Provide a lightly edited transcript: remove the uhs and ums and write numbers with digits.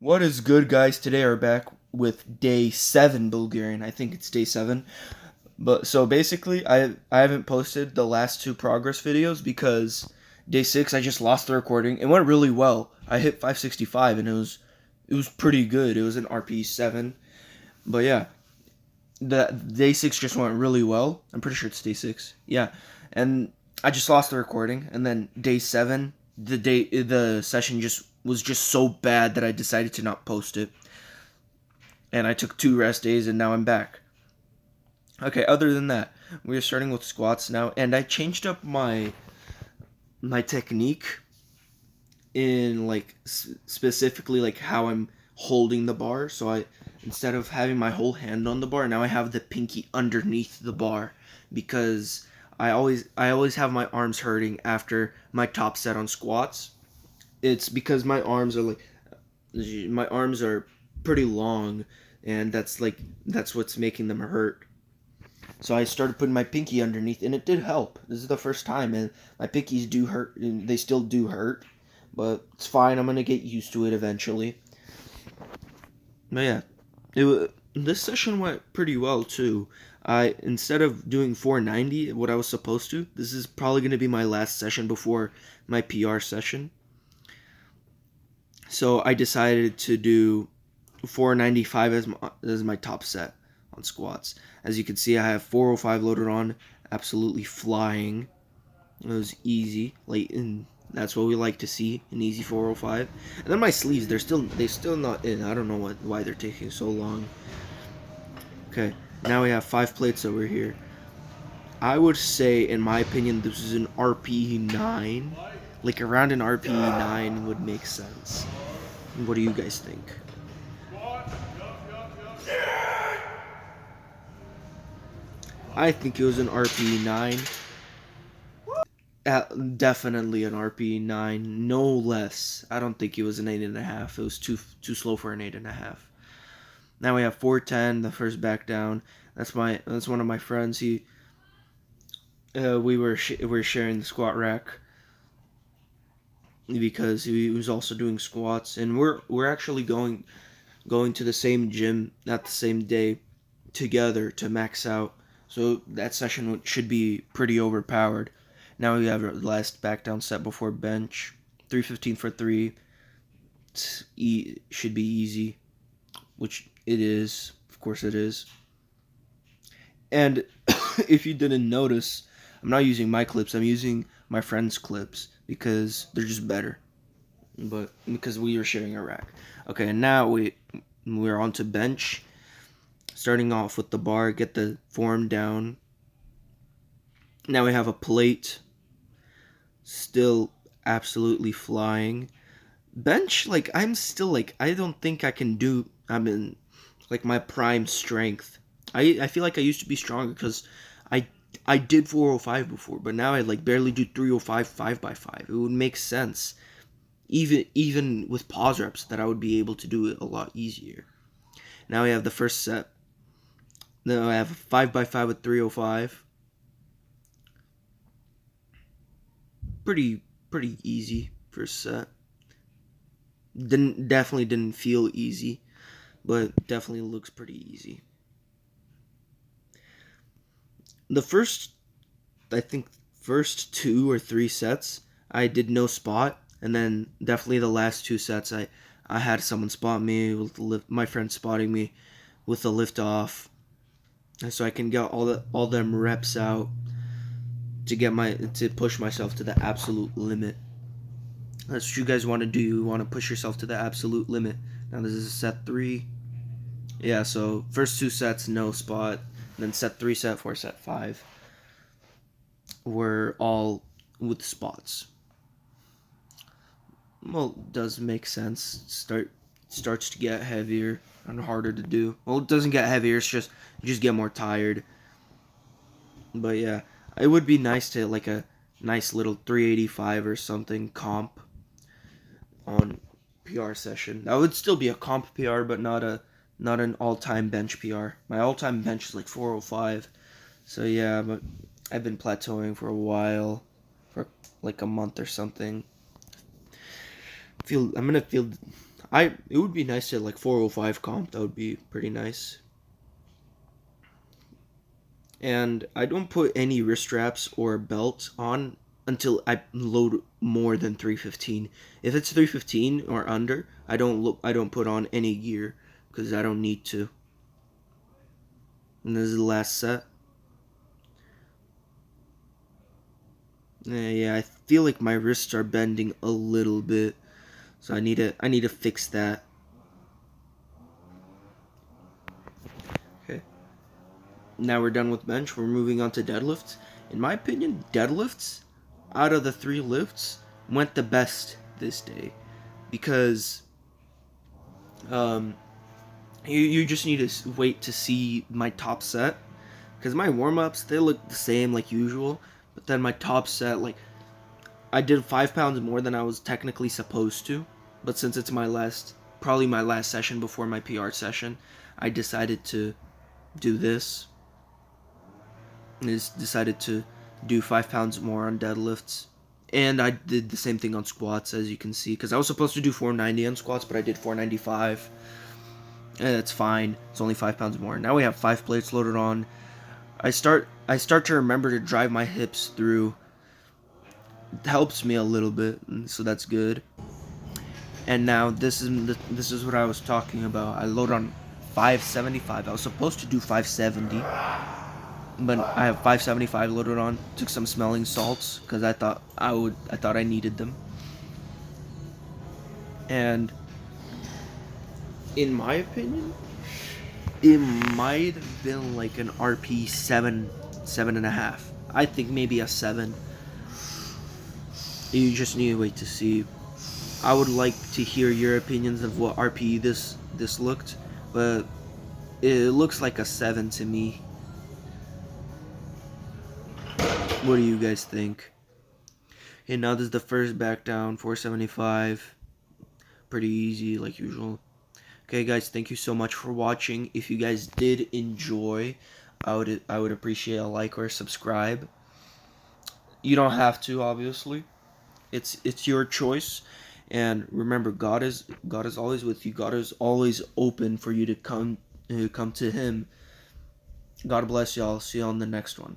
What is good, guys? Today we're back with day 7 Bulgarian. I think it's day 7. But so basically, I haven't posted the last two progress videos because day 6 I just lost the recording. It went really well. I hit 565 and it was pretty good. It was an RP 7. But yeah, the day 6 just went really well. I'm pretty sure it's day 6. Yeah. And I just lost the recording, and then day 7, the session just was just so bad that I decided to not post it. And I took 2 rest days, and now I'm back. Okay, other than that, we're starting with squats now, and I changed up my technique in specifically like how I'm holding the bar. So I, instead of having my whole hand on the bar, now I have the pinky underneath the bar, because I always have my arms hurting after my top set on squats. It's because my arms are pretty long, and that's what's making them hurt. So I started putting my pinky underneath, and it did help. This is the first time, and my pinkies do hurt, and they still do hurt, but it's fine. I'm gonna get used to it eventually. But yeah, this session went pretty well too. I, instead of doing 490, what I was supposed to, this is probably gonna be my last session before my PR session. So I decided to do 495 as my top set on squats. As you can see, I have 405 loaded on, absolutely flying. It was easy, and that's what we like to see, an easy 405. And then my sleeves, they still not in. I don't know why they're taking so long. Okay, now we have 5 plates over here. I would say, in my opinion, this is an RPE 9. Like around an RPE 9 would make sense. What do you guys think? I think it was an RPE 9. Definitely an RPE 9, no less. I don't think it was an 8.5. It was too slow for an 8.5. Now we have 410, the first back down. That's one of my friends. We were sharing the squat rack because he was also doing squats, and we're actually going to the same gym at the same day together to max out. So that session should be pretty overpowered. Now we have our last back down set before bench. 315 for 3. Should be easy, which it is. Of course it is. And if you didn't notice, I'm not using my clips. I'm using my friend's clips because they're just better. But because we are sharing a rack. Okay, and now we're on to bench. Starting off with the bar, get the form down. Now we have a plate. Still absolutely flying. Bench, I'm still I don't think I can do, I'm in my prime strength. I feel like I used to be stronger because I did 405 before, but now I barely do 305 5x5. It would make sense, even with pause reps, that I would be able to do it a lot easier. Now we have the first set. Now I have a 5x5 with 305. Pretty easy first set. Definitely didn't feel easy, but definitely looks pretty easy. The first, I think, first 2 or 3 sets, I did no spot, and then definitely the last 2 sets, I had someone spot me with the lift, my friend spotting me with the lift off, and so I can get all them reps out to push myself to the absolute limit. That's what you guys want to do. You want to push yourself to the absolute limit. Now this is set 3. Yeah, so first 2 sets, no spot. And then set 3, set 4, set 5 were all with spots. Well, it does make sense. Starts to get heavier and harder to do. Well, it doesn't get heavier. It's just you just get more tired. But yeah, it would be nice to a nice little 385 or something comp on PR session. That would still be a comp PR, but not an all-time bench PR. My all-time bench is 405. So yeah, but I've been plateauing for a while, for a month or something. It would be nice to like 405 comp. That would be pretty nice. And I don't put any wrist straps or belt on until I load more than 315. If it's 315 or under, I don't put on any gear because I don't need to. And this is the last set. Yeah, I feel like my wrists are bending a little bit, so I need to fix that. Okay. Now we're done with bench. We're moving on to deadlifts. In my opinion, deadlifts out of the 3 lifts went the best this day because you just need to wait to see my top set because my warm-ups, they look the same like usual, but then my top set, like, I did 5 pounds more than I was technically supposed to, but since it's probably my last session before my PR session, I decided to do this. I decided to do 5 pounds more on deadlifts. And I did the same thing on squats, as you can see, because I was supposed to do 490 on squats, but I did 495. And it's fine. It's only 5 pounds more. Now we have 5 plates loaded on. I start to remember to drive my hips through. It helps me a little bit, so that's good. And now this is what I was talking about. I load on 575. I was supposed to do 570, but I have 575 loaded on. Took some smelling salts because I thought I needed them. And in my opinion, it might have been like an RP 7.5. I think maybe a 7. You just need to wait to see. I would like to hear your opinions of what RP this looked, but it looks like a 7 to me. What do you guys think? Okay, now this is the first back down, 475. Pretty easy like usual. Okay guys, thank you so much for watching. If you guys did enjoy, I would appreciate a like or a subscribe. You don't have to, obviously. It's your choice. And remember, God is always with you. God is always open for you to come to him. God bless y'all. See you on the next one.